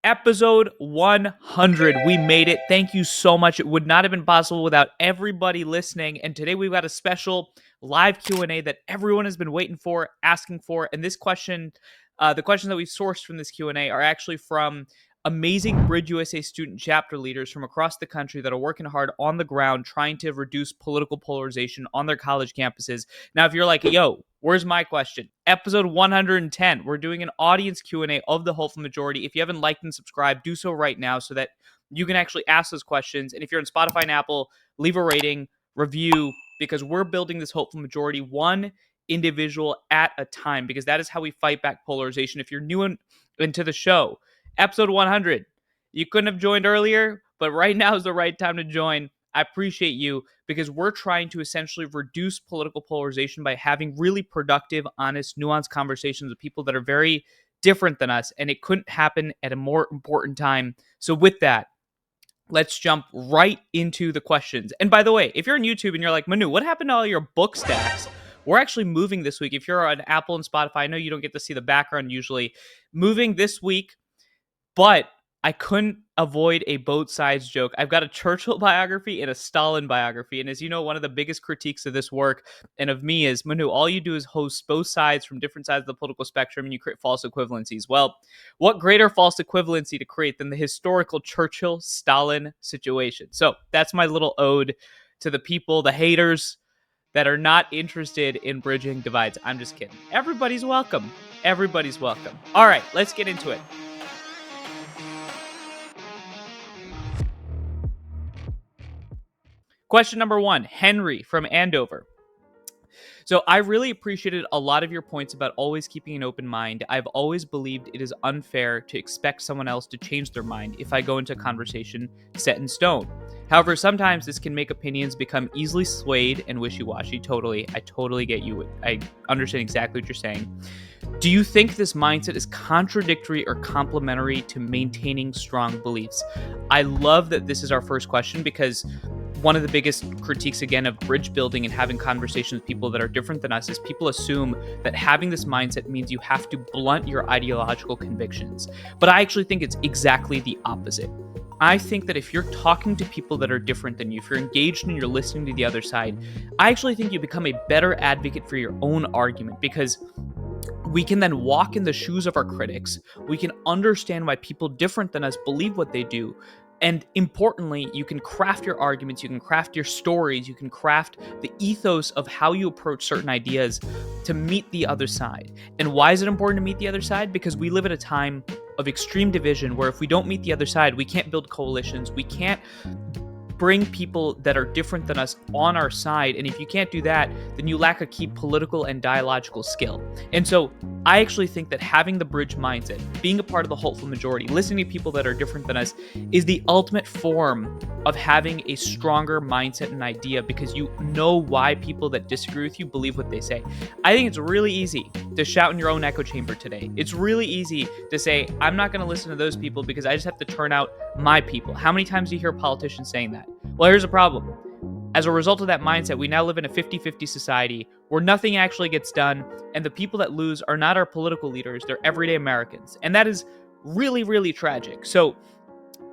Episode 100. We made it. Thank you so much. It would not have been possible without everybody listening. And today we've got a special live Q&A that everyone has been waiting for, asking for. And this question, the questions that we've sourced from this Q&A are actually from amazing Bridge USA student chapter leaders from across the country that are working hard on the ground trying to reduce political polarization on their college campuses. Now, if you're like, yo, where's my question? Episode 110. We're doing an audience Q&A of the Hopeful Majority. If you haven't liked and subscribed, do so right now so that you can actually ask those questions. And if you're on Spotify and Apple, leave a rating, review, because we're building this Hopeful Majority one individual at a time, because that is how we fight back polarization. If you're new into the show, episode 100, you couldn't have joined earlier, but right now is the right time to join. I appreciate you because we're trying to essentially reduce political polarization by having really productive, honest, nuanced conversations with people that are very different than us, and it couldn't happen at a more important time. So with that, let's jump right into the questions. And by the way, if you're on YouTube and you're like, Manu, what happened to all your book stacks? We're actually moving this week. If you're on Apple and Spotify, I know you don't get to see the background usually. Moving this week, but I couldn't avoid a both sides joke. I've got a Churchill biography and a Stalin biography. And as you know, one of the biggest critiques of this work and of me is, Manu, all you do is host both sides from different sides of the political spectrum and you create false equivalencies. Well, what greater false equivalency to create than the historical Churchill-Stalin situation? So that's my little ode to the people, the haters that are not interested in bridging divides. I'm just kidding. Everybody's welcome. Everybody's welcome. All right, let's get into it. Question number 1, Henry from Andover. So I really appreciated a lot of your points about always keeping an open mind. I've always believed it is unfair to expect someone else to change their mind if I go into a conversation set in stone. However, sometimes this can make opinions become easily swayed and wishy-washy. I totally get you. I understand exactly what you're saying. Do you think this mindset is contradictory or complementary to maintaining strong beliefs? I love that this is our first question because one of the biggest critiques, again, of bridge building and having conversations with people that are different than us is people assume that having this mindset means you have to blunt your ideological convictions. But I actually think it's exactly the opposite. I think that if you're talking to people that are different than you, if you're engaged and you're listening to the other side, I actually think you become a better advocate for your own argument because we can then walk in the shoes of our critics. We can understand why people different than us believe what they do. And importantly, you can craft your arguments, you can craft your stories, you can craft the ethos of how you approach certain ideas to meet the other side. And why is it important to meet the other side? Because we live at a time of extreme division where if we don't meet the other side, we can't build coalitions, we can't bring people that are different than us on our side. And if you can't do that, then you lack a key political and dialogical skill. And so I actually think that having the bridge mindset, being a part of the hopeful majority, listening to people that are different than us is the ultimate form of having a stronger mindset and idea because you know why people that disagree with you believe what they say. I think it's really easy to shout in your own echo chamber today. It's really easy to say, I'm not going to listen to those people because I just have to turn out my people. How many times do you hear politicians saying that? Well, here's a problem. As a result of that mindset, we now live in a 50-50 society where nothing actually gets done, and the people that lose are not our political leaders, they're everyday Americans. And that is really, really tragic. So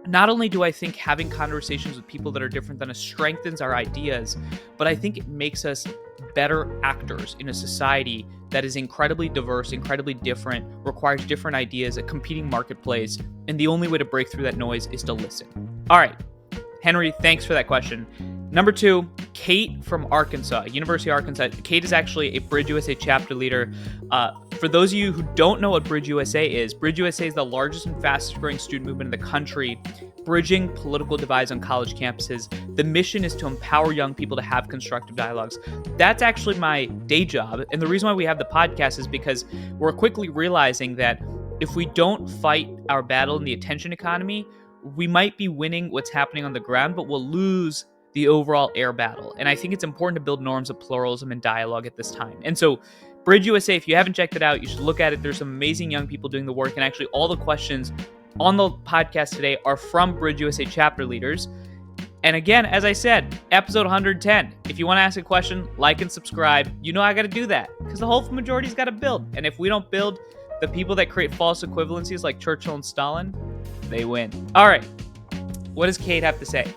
not only do I think having conversations with people that are different than us strengthens our ideas, but I think it makes us better actors in a society that is incredibly diverse, incredibly different, requires different ideas, a competing marketplace, and the only way to break through that noise is to listen. All right, Henry, thanks for that question. Number 2, Kate from Arkansas, University of Arkansas. Kate is actually a Bridge USA chapter leader. For those of you who don't know what Bridge USA is the largest and fastest growing student movement in the country, bridging political divides on college campuses. The mission is to empower young people to have constructive dialogues. That's actually my day job. And the reason why we have the podcast is because we're quickly realizing that if we don't fight our battle in the attention economy, we might be winning what's happening on the ground, but we'll lose the overall air battle. And I think it's important to build norms of pluralism and dialogue at this time. And so Bridge USA, if you haven't checked it out, you should look at it. There's some amazing young people doing the work. And actually all the questions on the podcast today are from Bridge USA chapter leaders. And again, as I said, episode 110. If you want to ask a question, like and subscribe. You know I got to do that because the hopeful majority's got to build. And if we don't build, the people that create false equivalencies like Churchill and Stalin, they win. All right. What does Kate have to say?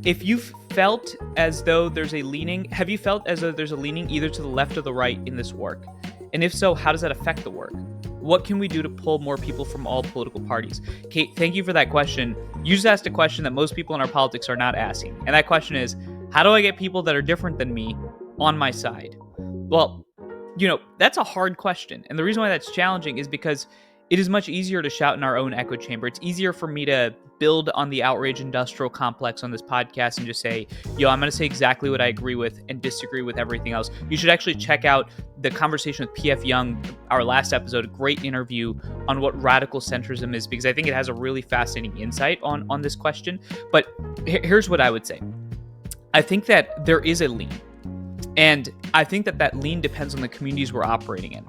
If you've felt as though there's a leaning, have you felt as though there's a leaning either to the left or the right in this work? And if so, how does that affect the work? What can we do to pull more people from all political parties? Kate, thank you for that question. You just asked a question that most people in our politics are not asking. And that question is, how do I get people that are different than me on my side? Well, that's a hard question. And the reason why that's challenging is because it is much easier to shout in our own echo chamber. It's easier for me to build on the outrage industrial complex on this podcast and just say, I'm going to say exactly what I agree with and disagree with everything else. You should actually check out the conversation with P.F. Young, our last episode, a great interview on what radical centrism is, because I think it has a really fascinating insight on this question. But here's what I would say. I think that there is a lean. And I think that lean depends on the communities we're operating in.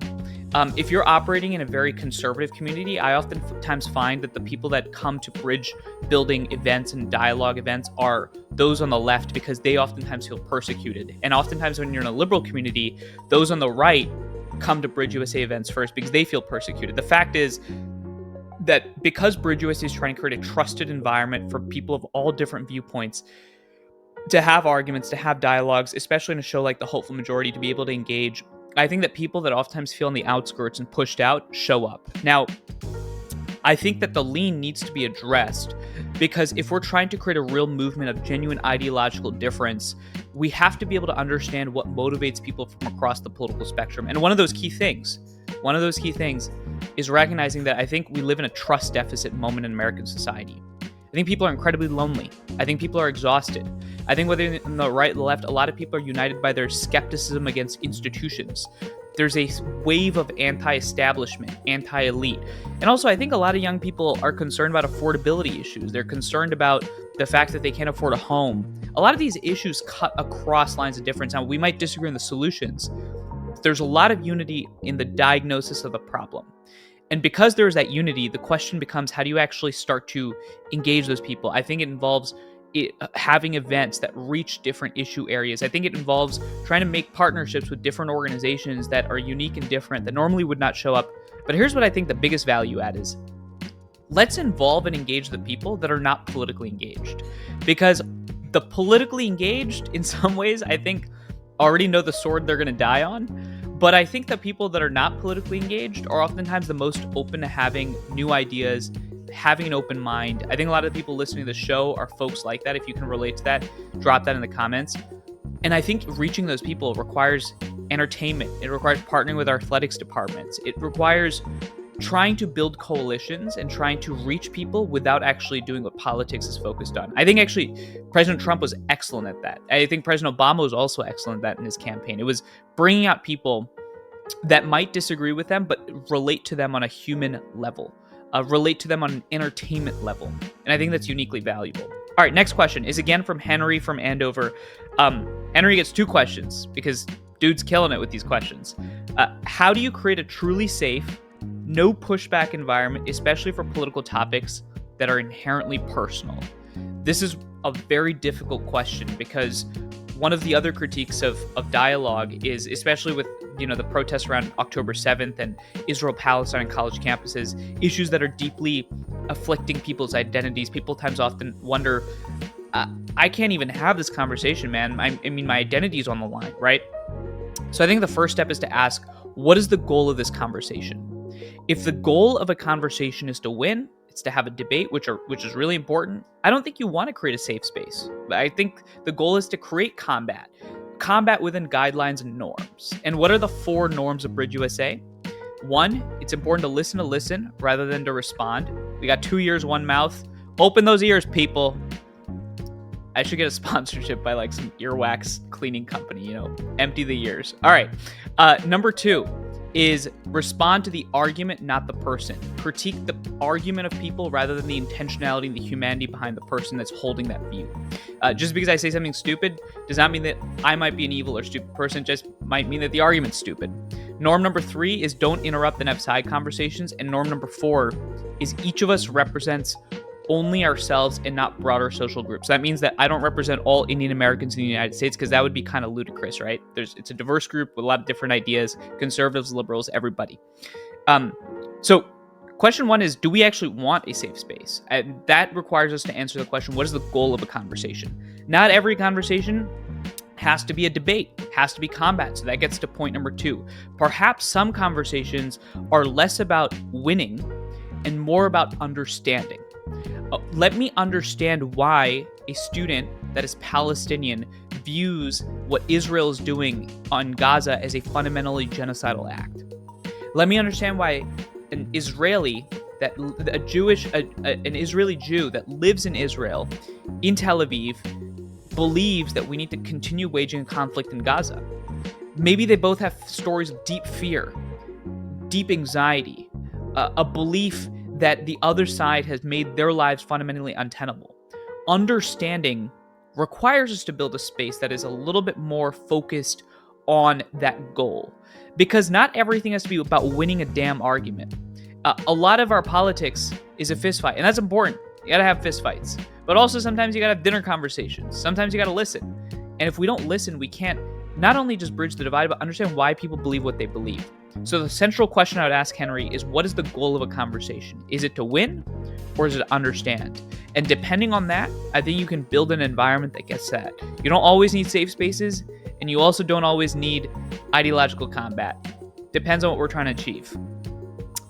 If you're operating in a very conservative community, I oftentimes find that the people that come to bridge building events and dialogue events are those on the left, because they oftentimes feel persecuted. And oftentimes when you're in a liberal community, those on the right come to Bridge USA events first because they feel persecuted. The fact is that because Bridge USA is trying to create a trusted environment for people of all different viewpoints to have arguments, to have dialogues, especially in a show like The Hopeful Majority, to be able to engage, I think that people that oftentimes feel on the outskirts and pushed out show up. Now, I think that the lean needs to be addressed, because if we're trying to create a real movement of genuine ideological difference, we have to be able to understand what motivates people from across the political spectrum. And one of those key things is recognizing that I think we live in a trust deficit moment in American society. I think people are incredibly lonely. I think people are exhausted. I think whether on the right or the left, a lot of people are united by their skepticism against institutions. There's a wave of anti-establishment, anti-elite. And also, I think a lot of young people are concerned about affordability issues. They're concerned about the fact that they can't afford a home. A lot of these issues cut across lines of difference. Now, we might disagree on the solutions. There's a lot of unity in the diagnosis of the problem. And because there's that unity, the question becomes, how do you actually start to engage those people? I think it involves having events that reach different issue areas. I think it involves trying to make partnerships with different organizations that are unique and different, that normally would not show up. But here's what I think the biggest value add is. Let's involve and engage the people that are not politically engaged. Because the politically engaged, in some ways, I think already know the sword they're going to die on. But I think the people that are not politically engaged are oftentimes the most open to having new ideas, having an open mind. I think a lot of the people listening to the show are folks like that. If you can relate to that, drop that in the comments. And I think reaching those people requires entertainment. It requires partnering with our athletics departments. It requires trying to build coalitions and trying to reach people without actually doing what politics is focused on. I think actually President Trump was excellent at that. I think President Obama was also excellent at that in his campaign. It was bringing out people that might disagree with them, but relate to them on a human level, relate to them on an entertainment level. And I think that's uniquely valuable. All right, next question is again from Henry from Andover. Henry gets 2 questions because dude's killing it with these questions. How do you create a truly safe, no pushback environment, especially for political topics that are inherently personal? This is a very difficult question because one of the other critiques of dialogue is, especially with the protests around October 7th and Israel-Palestine on college campuses, issues that are deeply afflicting people's identities. People often wonder, I can't even have this conversation, man. I mean, my identity is on the line, right? So I think the first step is to ask, what is the goal of this conversation? If the goal of a conversation is to win, it's to have a debate, which is really important, I don't think you want to create a safe space. I think the goal is to create combat within guidelines and norms. And what are the 4 norms of Bridge USA? 1, it's important to listen rather than to respond. We got 2 ears, 1 mouth. Open those ears, people. I should get a sponsorship by like some earwax cleaning company, empty the ears. All right. Number 2 is respond to the argument, not the person. Critique the argument of people rather than the intentionality and the humanity behind the person that's holding that view. Just because I say something stupid does not mean that I might be an evil or stupid person. It just might mean that the argument's stupid. Norm number 3 is don't interrupt and have side conversations. And norm number 4 is each of us represents only ourselves and not broader social groups. That means that I don't represent all Indian Americans in the United States because that would be kind of ludicrous, right? It's a diverse group with a lot of different ideas, conservatives, liberals, everybody. So Question 1 is, do we actually want a safe space? And that requires us to answer the question, what is the goal of a conversation? Not every conversation has to be a debate, has to be combat. So that gets to point number 2. Perhaps some conversations are less about winning and more about understanding. Let me understand why a student that is Palestinian views what Israel is doing on Gaza as a fundamentally genocidal act. Let me understand why an Israeli an Israeli Jew that lives in Israel, in Tel Aviv, believes that we need to continue waging a conflict in Gaza. Maybe they both have stories of deep fear, deep anxiety, a belief that the other side has made their lives fundamentally untenable. Understanding requires us to build a space that is a little bit more focused on that goal, because not everything has to be about winning a damn argument. A lot of our politics is a fist fight, and that's important. You gotta have fist fights, but also sometimes you gotta have dinner conversations. Sometimes you gotta listen, and if we don't listen, we can't not only just bridge the divide, but understand why people believe what they believe. So the central question I would ask Henry is, what is the goal of a conversation? Is it to win, or is it to understand? And depending on that, I think you can build an environment that gets that. You don't always need safe spaces, and you also don't always need ideological combat. Depends on what we're trying to achieve.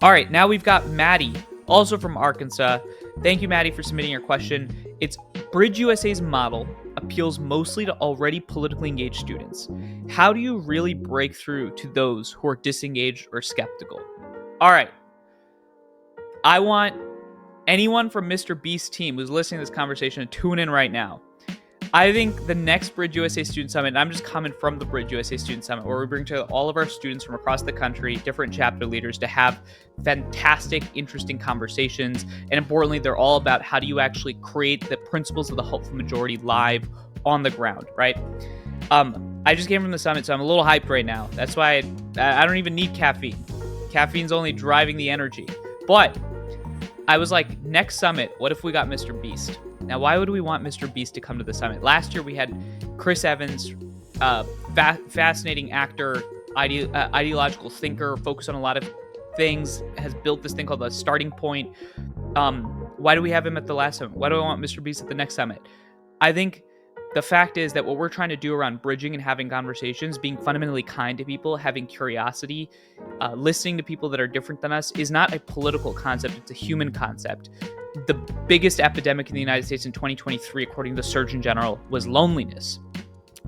All right, now we've got Maddie, also from Arkansas. Thank you, Maddie, for submitting your question. It's Bridge USA's model appeals mostly to already politically engaged students. How do you really break through to those who are disengaged or skeptical? All right. I want anyone from Mr. Beast's team who's listening to this conversation to tune in right now. I think the next Bridge USA Student Summit, and I'm just coming from the Bridge USA Student Summit, where we bring together all of our students from across the country, different chapter leaders, to have fantastic, interesting conversations. And importantly, they're all about how do you actually create the principles of the Hopeful Majority live on the ground, right? I just came from the summit, so I'm a little hyped right now. That's why I don't even need caffeine. Caffeine's only driving the energy. But I was like, next summit, what if we got Mr. Beast? Now, why would we want Mr. Beast to come to the summit? Last year, we had Chris Evans, fascinating actor, ideological thinker, focused on a lot of things, has built this thing called the Starting Point. Why do we have him at the last summit? Why do I want Mr. Beast at the next summit? I think the fact is that what we're trying to do around bridging and having conversations, being fundamentally kind to people, having curiosity, listening to people that are different than us, is not a political concept. It's a human concept. The biggest epidemic in the United States in 2023, according to the Surgeon General, was loneliness.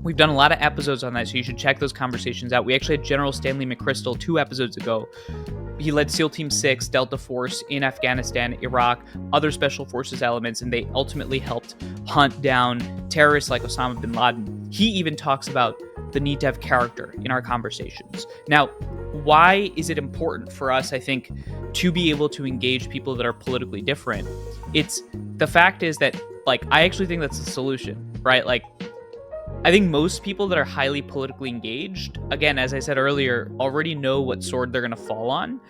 We've done a lot of episodes on that, so you should check those conversations out. We actually had General Stanley McChrystal 2 episodes ago. He led SEAL Team 6, Delta Force in Afghanistan, Iraq, other special forces elements, and they ultimately helped hunt down terrorists like Osama bin Laden. He even talks about the need to have character in our conversations. Now, why is it important for us, I think, to be able to engage people that are politically different? It's the fact is that, I actually think that's the solution, right? I think most people that are highly politically engaged, again, as I said earlier, already know what sword they're going to fall on.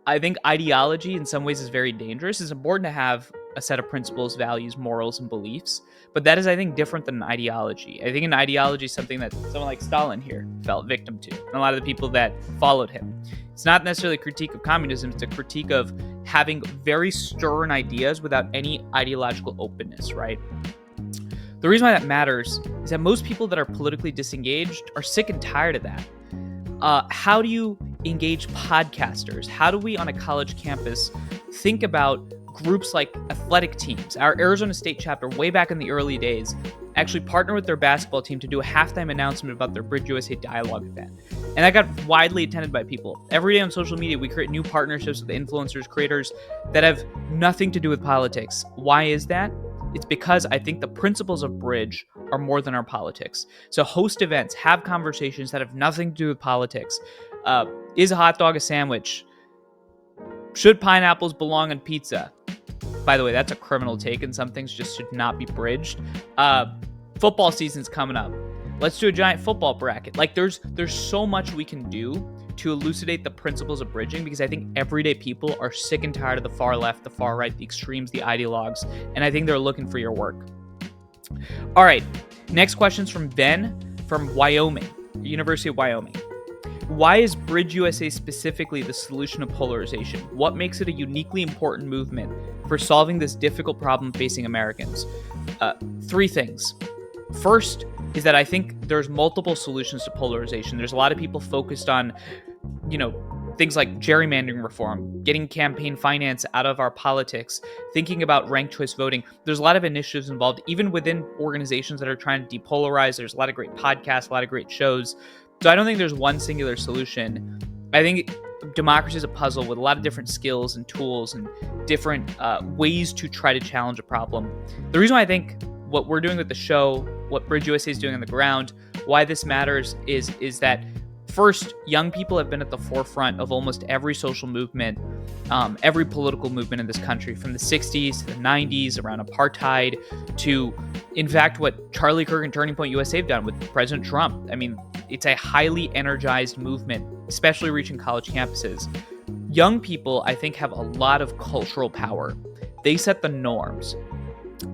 I think ideology in some ways is very dangerous. It's important to have a set of principles, values, morals, and beliefs, but that is, I think, different than an ideology. I think an ideology is something that someone like Stalin here fell victim to, and a lot of the people that followed him. It's not necessarily a critique of communism, it's a critique of having very stern ideas without any ideological openness, right? The reason why that matters is that most people that are politically disengaged are sick and tired of that. How do you engage podcasters? How do we on a college campus think about groups like athletic teams? Our Arizona State chapter, way back in the early days, actually partnered with their basketball team to do a halftime announcement about their Bridge USA Dialogue event. And that got widely attended by people. Every day on social media, we create new partnerships with influencers, creators that have nothing to do with politics. Why is that? It's because I think the principles of Bridge are more than our politics. So host events, have conversations that have nothing to do with politics. Is a hot dog a sandwich? Should pineapples belong on pizza? By the way, that's a criminal take, and some things just should not be bridged. Football season's coming up. Let's do a giant football bracket. There's so much we can do to elucidate the principles of bridging, because I think everyday people are sick and tired of the far left, the far right, the extremes, the ideologues, and I think they're looking for your work. All right, next question's from Ben from Wyoming, University of Wyoming. Why is Bridge USA specifically the solution to polarization? What makes it a uniquely important movement for solving this difficult problem facing Americans? Three things. First is that I think there's multiple solutions to polarization. There's a lot of people focused on, things like gerrymandering reform, getting campaign finance out of our politics, thinking about ranked choice voting. There's a lot of initiatives involved, even within organizations that are trying to depolarize. There's a lot of great podcasts, a lot of great shows. So I don't think there's one singular solution. I think democracy is a puzzle with a lot of different skills and tools and different ways to try to challenge a problem. The reason why I think what we're doing with the show, what Bridge USA is doing on the ground, why this matters is that first, young people have been at the forefront of almost every social movement, every political movement in this country, from the 60s to the 90s, around apartheid, to, in fact, what Charlie Kirk and Turning Point USA have done with President Trump. I mean, it's a highly energized movement, especially reaching college campuses. Young people, I think, have a lot of cultural power. They set the norms.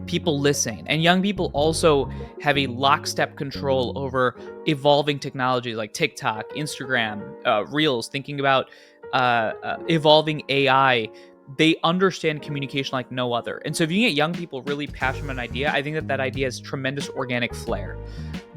People listen, and young people also have a lockstep control over evolving technologies like TikTok, Instagram, Reels, thinking about evolving AI. They understand communication like no other. And so if you can get young people really passionate about an idea, I think that idea has tremendous organic flair.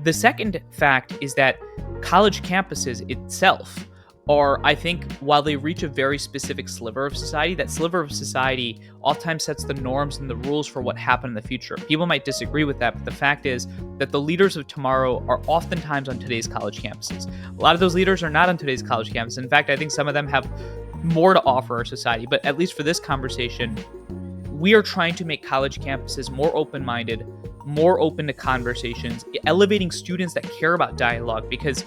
The second fact is that college campuses itself are, I think, while they reach a very specific sliver of society, that sliver of society oftentimes sets the norms and the rules for what happen in the future. People might disagree with that, but the fact is that the leaders of tomorrow are oftentimes on today's college campuses. A lot of those leaders are not on today's college campus. In fact, I think some of them have more to offer our society, but at least for this conversation, we are trying to make college campuses more open-minded, more open to conversations, elevating students that care about dialogue, because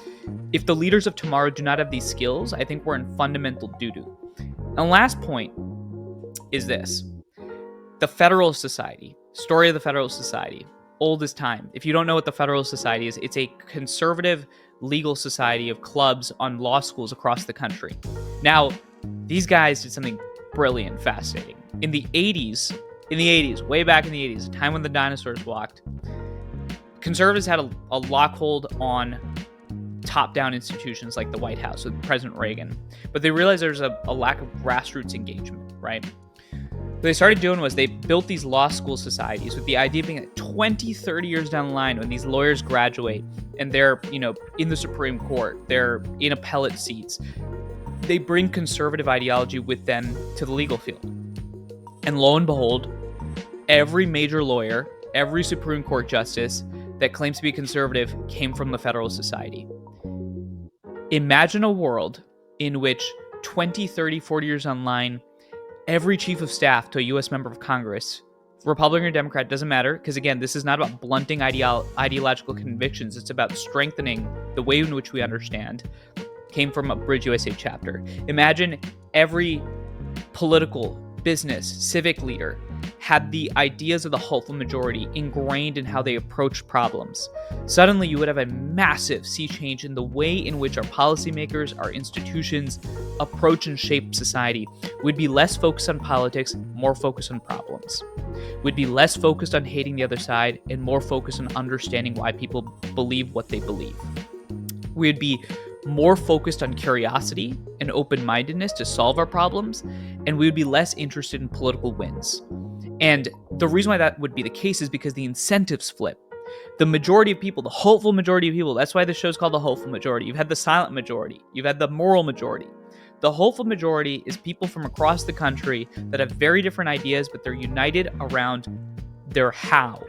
if the leaders of tomorrow do not have these skills, I think we're in fundamental doo-doo. And last point is this. The Federalist Society, story of the Federalist Society, old as time. If you don't know what the Federalist Society is, it's a conservative legal society of clubs on law schools across the country. Now, these guys did something brilliant, fascinating. In the 80s, way back in the 80s, a time when the dinosaurs walked, conservatives had a lockhold on top-down institutions like the White House with President Reagan. But they realized there's a lack of grassroots engagement, right? What they started doing was they built these law school societies with the idea being that 20, 30 years down the line, when these lawyers graduate and they're, in the Supreme Court, they're in appellate seats, they bring conservative ideology with them to the legal field. And lo and behold, every major lawyer, every Supreme Court justice that claims to be conservative came from the Federalist Society. Imagine a world in which 20, 30, 40 years online, every chief of staff to a U.S. member of Congress, Republican or Democrat, doesn't matter, because again, this is not about blunting ideological convictions. It's about strengthening the way in which we understand, came from a Bridge USA chapter. Imagine every political, business, civic leader had the ideas of the hopeful majority ingrained in how they approach problems. Suddenly, you would have a massive sea change in the way in which our policymakers, our institutions approach and shape society. We'd be less focused on politics, more focused on problems. We'd be less focused on hating the other side and more focused on understanding why people believe what they believe. We'd be more focused on curiosity and open-mindedness to solve our problems, and we would be less interested in political wins. And the reason why that would be the case is because the incentives flip. The majority of people, the hopeful majority of people, that's why the show's called the Hopeful Majority. You've had the silent majority. You've had the moral majority. The hopeful majority is people from across the country that have very different ideas, but they're united around their how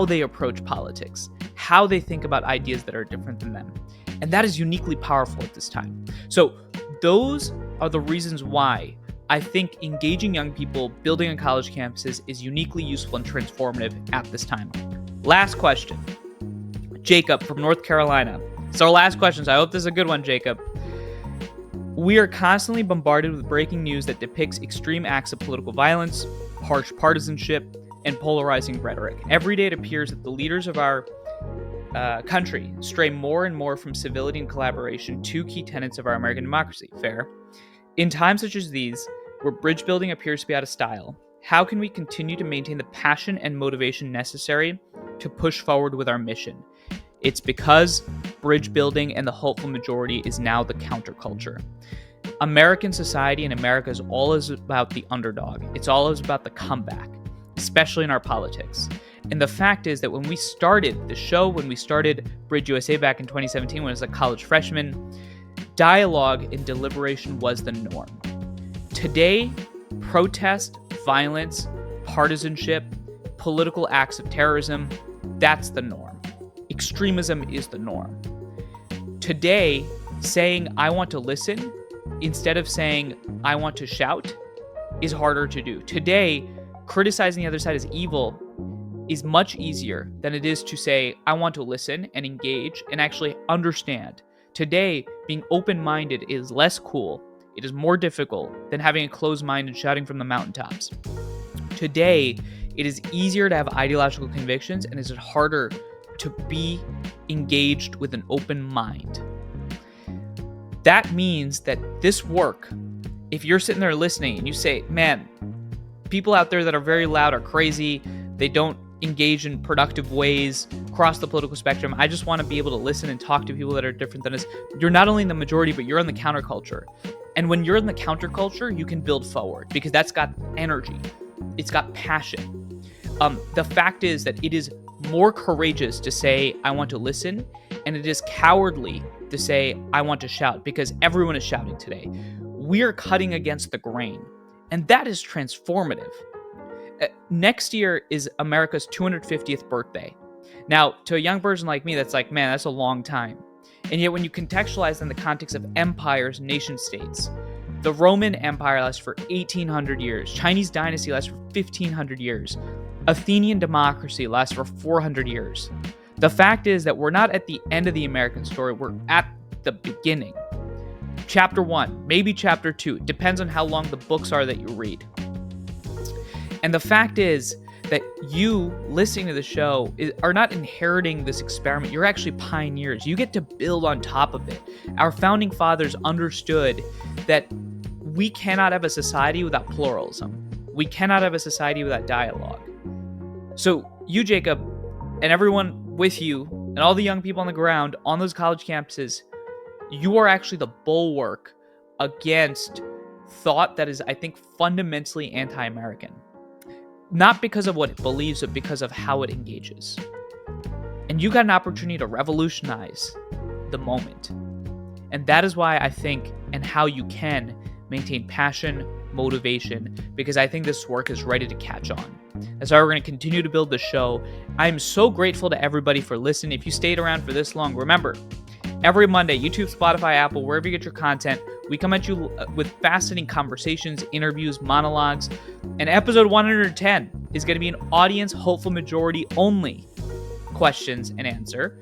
they approach politics, how they think about ideas that are different than them. And that is uniquely powerful at this time. So those are the reasons why I think engaging young people, building on college campuses is uniquely useful and transformative at this time. Last question. Jacob from North Carolina. It's our last question, so I hope this is a good one, Jacob. We are constantly bombarded with breaking news that depicts extreme acts of political violence, harsh partisanship, and polarizing rhetoric. Every day it appears that the leaders of our country stray more and more from civility and collaboration, two key tenets of our American democracy. Fair. In times such as these, where bridge building appears to be out of style, how can we continue to maintain the passion and motivation necessary to push forward with our mission? It's because bridge building and the hopeful majority is now the counterculture. American society and America is always about the underdog. It's always about the comeback, especially in our politics. And the fact is that when we started the show, when we started Bridge USA back in 2017, when I was a college freshman, dialogue and deliberation was the norm. Today, protest, violence, partisanship, political acts of terrorism, that's the norm. Extremism is the norm. Today, saying I want to listen instead of saying I want to shout is harder to do. Today, criticizing the other side as evil is much easier than it is to say I want to listen and engage and actually understand. Today, being open-minded is less cool. It is more difficult than having a closed mind and shouting from the mountaintops. Today, it is easier to have ideological convictions and it is harder to be engaged with an open mind. That means that this work, if you're sitting there listening and you say, man, people out there that are very loud are crazy, they don't engage in productive ways across the political spectrum, I just want to be able to listen and talk to people that are different than us. You're not only in the majority, but you're in the counterculture. And when you're in the counterculture, you can build forward because that's got energy. It's got passion. The fact is that it is more courageous to say, I want to listen, and it is cowardly to say, I want to shout, because everyone is shouting today. We're cutting against the grain, and that is transformative. Next year is America's 250th birthday. Now, to a young person like me, that's like, man, that's a long time. And yet when you contextualize in the context of empires, nation states, the Roman Empire lasts for 1,800 years. Chinese dynasty lasts for 1,500 years. Athenian democracy lasts for 400 years. The fact is that we're not at the end of the American story. We're at the beginning. Chapter 1, maybe chapter 2. It depends on how long the books are that you read. And the fact is that you listening to the show are not inheriting this experiment. You're actually pioneers. You get to build on top of it. Our founding fathers understood that we cannot have a society without pluralism. We cannot have a society without dialogue. So you, Jacob, and everyone with you, and all the young people on the ground on those college campuses, you are actually the bulwark against thought that is, I think, fundamentally anti-American. Not because of what it believes, but because of how it engages. And you got an opportunity to revolutionize the moment. And that is why I think, and how you can maintain passion, motivation, because I think this work is ready to catch on. That's why we're going to continue to build the show. I'm so grateful to everybody for listening. If you stayed around for this long, remember, every Monday, YouTube, Spotify, Apple, wherever you get your content, we come at you with fascinating conversations, interviews, monologues, and episode 110 is going to be an audience hopeful majority only questions and answer.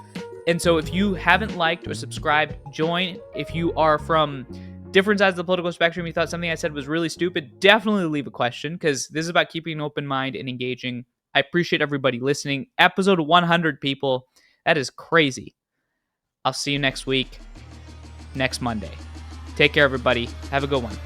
And so if you haven't liked or subscribed, join. If you are from different sides of the political spectrum, you thought something I said was really stupid, definitely leave a question, because this is about keeping an open mind and engaging. I appreciate everybody listening. Episode 100, people. That is crazy. I'll see you next week, next Monday. Take care, everybody. Have a good one.